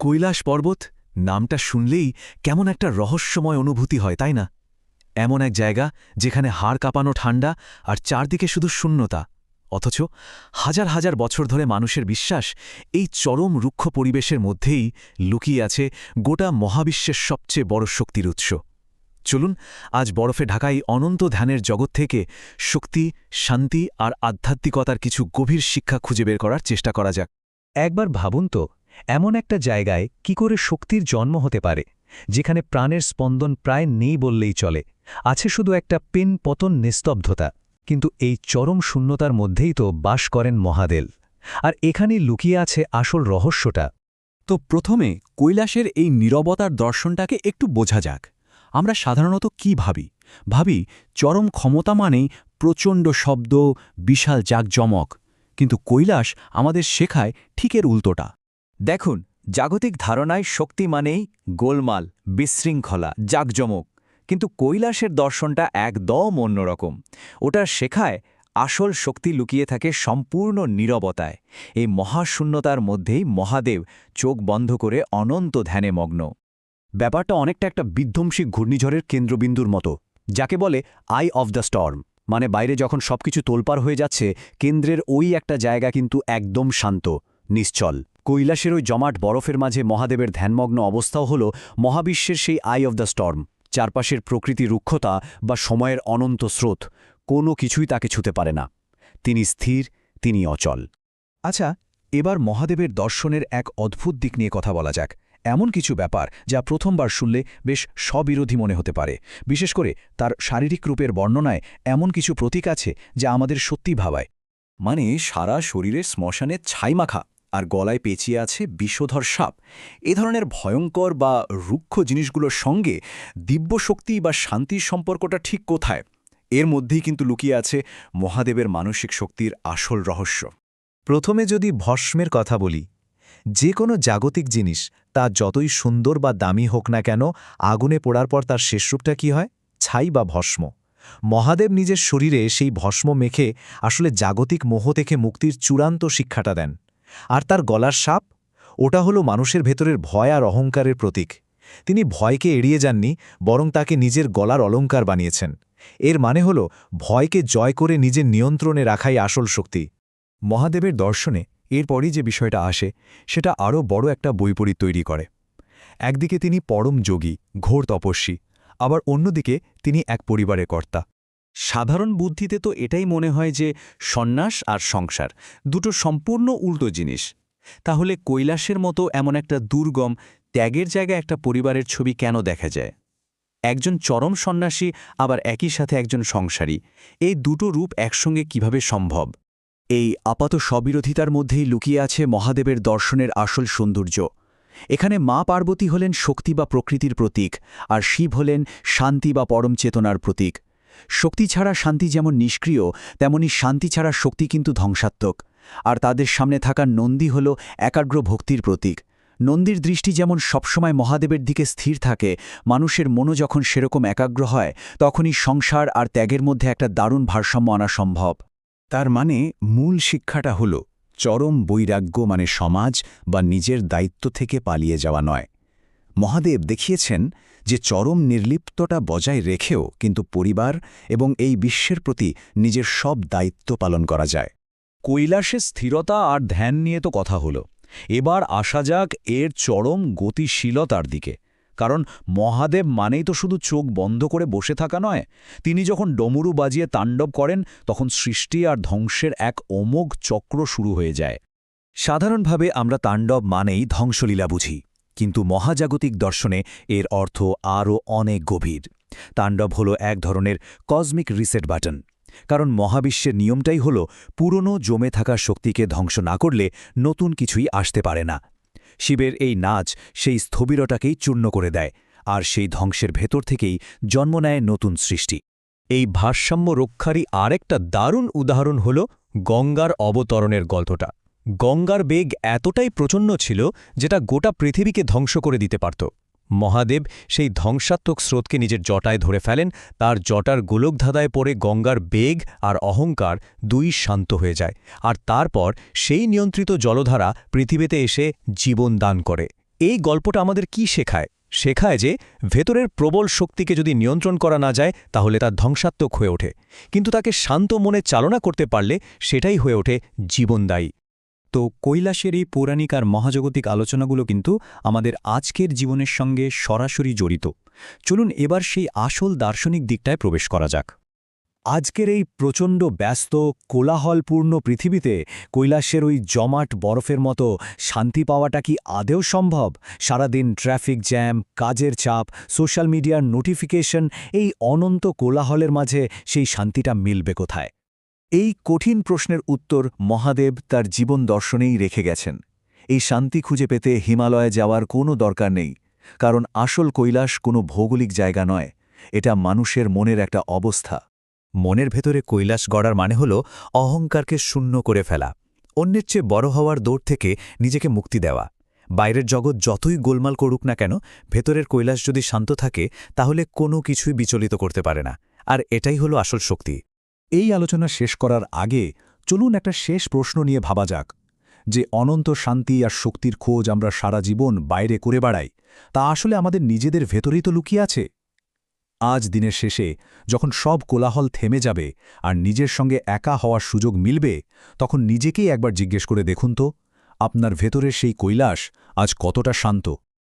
কৈলাস পর্বত নামটা শুনলেই কেমন একটা রহস্যময় অনুভূতি হয়, তাই না? এমন এক জায়গা যেখানে হাড় কাঁপানো ঠান্ডা আর চারদিকে শুধু শূন্যতা, অথচ হাজার হাজার বছর ধরে মানুষের বিশ্বাস এই চরম রুক্ষ পরিবেশের মধ্যেই লুকিয়ে আছে গোটা মহাবিশ্বের সবচেয়ে বড় শক্তির উৎস। চলুন আজ বরফে ঢাকা এই অনন্ত ধ্যানের জগৎ থেকে শক্তি, শান্তি আর আধ্যাত্মিকতার কিছু গভীর শিক্ষা খুঁজে বের করার চেষ্টা করা যাক। একবার ভাবুন তো, এমন একটা জায়গায় কি করে শক্তির জন্ম হতে পারে, যেখানে প্রাণের স্পন্দন প্রায় নেই বললেই চলে, আছে শুধু একটা পতন নিস্তব্ধতা। কিন্তু এই চরম শূন্যতার মধ্যেই তো বাস করেন মহাদেব, আর এখানেই লুকিয়ে আছে আসল রহস্যটা। তো প্রথমে কৈলাসের এই নীরবতার দর্শনটাকে একটু বোঝা যাক। আমরা সাধারণত কি ভাবি চরম ক্ষমতা মানেই প্রচণ্ড শব্দ, বিশাল জাঁকজমক, কিন্তু কৈলাস আমাদের শেখায় ঠিক এর উল্টোটা। দেখুন, জাগতিক ধারণায় শক্তি মানেই গোলমাল, বিশৃঙ্খলা, জাঁকজমক, কিন্তু কৈলাসের দর্শনটা একদম অন্যরকম। ওটা শেখায় আসল শক্তি লুকিয়ে থাকে সম্পূর্ণ নীরবতায়। এই মহাশূন্যতার মধ্যেই মহাদেব চোখ বন্ধ করে অনন্ত ধ্যানে মগ্ন। ব্যাপারটা অনেকটা একটা বিধ্বংসী ঘূর্ণিঝড়ের কেন্দ্রবিন্দুর মতো, যাকে বলে আই অফ দ্য স্টর্ম। মানে বাইরে যখন সবকিছু তোলপাড় হয়ে যাচ্ছে, কেন্দ্রের ওই একটা জায়গা কিন্তু একদম শান্ত, নিশ্চল। কৈলাসের ওই জমাট বরফের মাঝে মহাদেবের ধ্যানমগ্ন অবস্থাও হল মহাবিশ্বের সেই আই অফ দ্য স্টর্ম। চারপাশের প্রকৃতি রুক্ষতা বা সময়ের অনন্ত স্রোত কোনো কিছুই তাকে ছুতে পারে না। তিনি স্থির, তিনি অচল। আচ্ছা, এবার মহাদেবের দর্শনের এক অদ্ভুত দিক নিয়ে কথা বলা যাক। এমন কিছু ব্যাপার যা প্রথমবার শুনলে বেশ স্ববিরোধী মনে হতে পারে, বিশেষ করে তার শারীরিক রূপের বর্ণনায় এমন কিছু প্রতীক আছে যা আমাদের সত্যি ভাবায়। মানে সারা শরীরে শ্মশানের ছাই মাখা, আর গলায় পেঁচিয়ে আছে বিষধর সাপ। এ ধরনের ভয়ঙ্কর বা রুক্ষ জিনিসগুলোর সঙ্গে দিব্য শক্তি বা শান্তির সম্পর্কটা ঠিক কোথায়? এর মধ্যেই কিন্তু লুকিয়ে আছে মহাদেবের মানসিক শক্তির আসল রহস্য। প্রথমে যদি ভস্মের কথা বলি, যে কোনো জাগতিক জিনিস তা যতই সুন্দর বা দামি হোক না কেন, আগুনে পোড়ার পর তার শেষরূপটা কি হয়? ছাই বা ভস্ম। মহাদেব নিজের শরীরে সেই ভস্ম মেখে আসলে জাগতিক মোহ থেকে মুক্তির চূড়ান্ত শিক্ষাটা দেন। আর তার গলার সাপ, ওটা হলো মানুষের ভেতরের ভয় আর অহংকারের প্রতীক। তিনি ভয়কে এড়িয়ে যাননি, বরং তাকে নিজের গলার অলংকার বানিয়েছেন। এর মানে হল ভয়কে জয় করে নিজের নিয়ন্ত্রণে রাখাই আসল শক্তি। মহাদেবের দর্শনে এরপরই যে বিষয়টা আসে, সেটা আরও বড় একটা বৈপরীত তৈরি করে। একদিকে তিনি পরম যোগী, ঘোর তপস্বী, আবার অন্যদিকে তিনি এক পরিবারের কর্তা। সাধারণ বুদ্ধিতে তো এটাই মনে হয় যে সন্ন্যাস আর সংসার দুটো সম্পূর্ণ উল্টো জিনিস। তাহলে কৈলাসের মতো এমন একটা দুর্গম, ত্যাগের জায়গায় একটা পরিবারের ছবি কেন দেখা যায়? একজন চরম সন্ন্যাসী, আবার একই সাথে একজন সংসারী, এই দুটো রূপ একসঙ্গে কিভাবে সম্ভব? এই আপাত স্ববিরোধিতার মধ্যেই লুকিয়ে আছে মহাদেবের দর্শনের আসল সৌন্দর্য। এখানে মা পার্বতী হলেন শক্তি বা প্রকৃতির প্রতীক, আর শিব হলেন শান্তি বা পরম চেতনার প্রতীক। শক্তি ছাড়া শান্তি যেমন নিষ্ক্রিয়, তেমনি শান্তি ছাড়া শক্তি কিন্তু ধ্বংসাত্মক। আর তাদের সামনে থাকা নন্দী হল একাগ্র ভক্তির প্রতীক। নন্দীর দৃষ্টি যেমন সবসময় মহাদেবের দিকে স্থির থাকে, মানুষের মনও যখন সেরকম একাগ্র হয়, তখনই সংসার আর ত্যাগের মধ্যে একটা দারুণ ভারসাম্য আনা সম্ভব। তার মানে মূল শিক্ষাটা হল চরম বৈরাগ্য মানে সমাজ বা নিজের দায়িত্ব থেকে পালিয়ে যাওয়া নয়। মহাদেব দেখিয়েছেন যে চরম নির্লিপ্ততা বজায় রেখেও কিন্তু পরিবার এবং এই বিশ্বের প্রতি নিজের সব দায়িত্ব পালন করা যায়। কৈলাসের স্থিরতা আর ধ্যান নিয়ে তো কথা হলো, এবার আসা যাক এর চরম গতিশীলতার দিকে। কারণ মহাদেব মানেই তো শুধু চোখ বন্ধ করে বসে থাকা নয়। তিনি যখন ডমরু বাজিয়ে তাণ্ডব করেন, তখন সৃষ্টি আর ধ্বংসের এক অমোঘ চক্র শুরু হয়ে যায়। সাধারণভাবে আমরা তাণ্ডব মানেই ধ্বংসলীলা বুঝি, কিন্তু মহাজাগতিক দর্শনে এর অর্থ আরও অনেক গভীর। তাণ্ডব হল এক ধরনের কসমিক রিসেট বাটন, কারণ মহাবিশ্বের নিয়মটাই হল পুরনো জমে থাকা শক্তিকে ধ্বংস না করলে নতুন কিছুই আসতে পারে না। শিবের এই নাচ সেই স্থবিরতাকেই চূর্ণ করে দেয়, আর সেই ধ্বংসের ভেতর থেকেই জন্ম নেয় নতুন সৃষ্টি। এই ভারসাম্য রক্ষারই আরেকটা দারুণ উদাহরণ হল গঙ্গার অবতরণের গল্পটা। গঙ্গার বেগ এতটাই প্রচণ্ড ছিল যেটা গোটা পৃথিবীকে ধ্বংস করে দিতে পারত। মহাদেব সেই ধ্বংসাত্মক স্রোতকে নিজের জটায় ধরে ফেলেন, তার জটার গোলকধাঁধায় পড়ে গঙ্গার বেগ আর অহংকার দুই শান্ত হয়ে যায়, আর তারপর সেই নিয়ন্ত্রিত জলধারা পৃথিবীতে এসে জীবন দান করে। এই গল্পটা আমাদের কি শেখায়? শেখায় যে ভেতরের প্রবল শক্তিকে যদি নিয়ন্ত্রণ করা না যায় তাহলে তা ধ্বংসাত্মক হয়ে ওঠে, কিন্তু তাকে শান্ত মনে চালনা করতে পারলে সেটাই হয়ে ওঠে জীবনদায়ী। তো কৈলাসের এই পৌরাণিক আর মহাজাগতিক আলোচনাগুলো কিন্তু আমাদের আজকের জীবনের সঙ্গে সরাসরি জড়িত। চলুন এবার সেই আসল দার্শনিক দিকটায় প্রবেশ করা যাক। আজকের এই প্রচণ্ড ব্যস্ত কোলাহলপূর্ণ পৃথিবীতে কৈলাসের ওই জমাট বরফের মতো শান্তি পাওয়াটা কি আদেও সম্ভব? সারাদিন ট্রাফিক জ্যাম, কাজের চাপ, সোশ্যাল মিডিয়ার নোটিফিকেশন, এই অনন্ত কোলাহলের মাঝে সেই শান্তিটা মিলবে কোথায়? এই কঠিন প্রশ্নের উত্তর মহাদেব তার জীবন দর্শনেই রেখে গেছেন। এই শান্তি খুঁজে পেতে হিমালয়ে যাওয়ার কোনো দরকার নেই, কারণ আসল কৈলাস কোনো ভৌগোলিক জায়গা নয়, এটা মানুষের মনের একটা অবস্থা। মনের ভেতরে কৈলাস গড়ার মানে হল অহংকারকে শূন্য করে ফেলা, অন্যের চেয়ে বড় হওয়ার দৌড় থেকে নিজেকে মুক্তি দেওয়া। বাইরের জগৎ যতই গোলমাল করুক না কেন, ভেতরের কৈলাস যদি শান্ত থাকে তাহলে কোনো কিছুই বিচলিত করতে পারে না, আর এটাই হলো আসল শক্তি। এই আলোচনা শেষ করার আগে চলুন একটা শেষ প্রশ্ন নিয়ে ভাবা যাক, যে অনন্ত শান্তি আর শক্তির খোঁজ আমরা সারা জীবন বাইরে করে বেড়াই, তা আসলে আমাদের নিজেদের ভেতরেই তো লুকিয়ে আছে। আজ দিনের শেষে যখন সব কোলাহল থেমে যাবে আর নিজের সঙ্গে একা হওয়ার সুযোগ মিলবে, তখন নিজেকেই একবার জিজ্ঞেস করে দেখুন তো, আপনার ভেতরের সেই কৈলাস আজ কতটা শান্ত।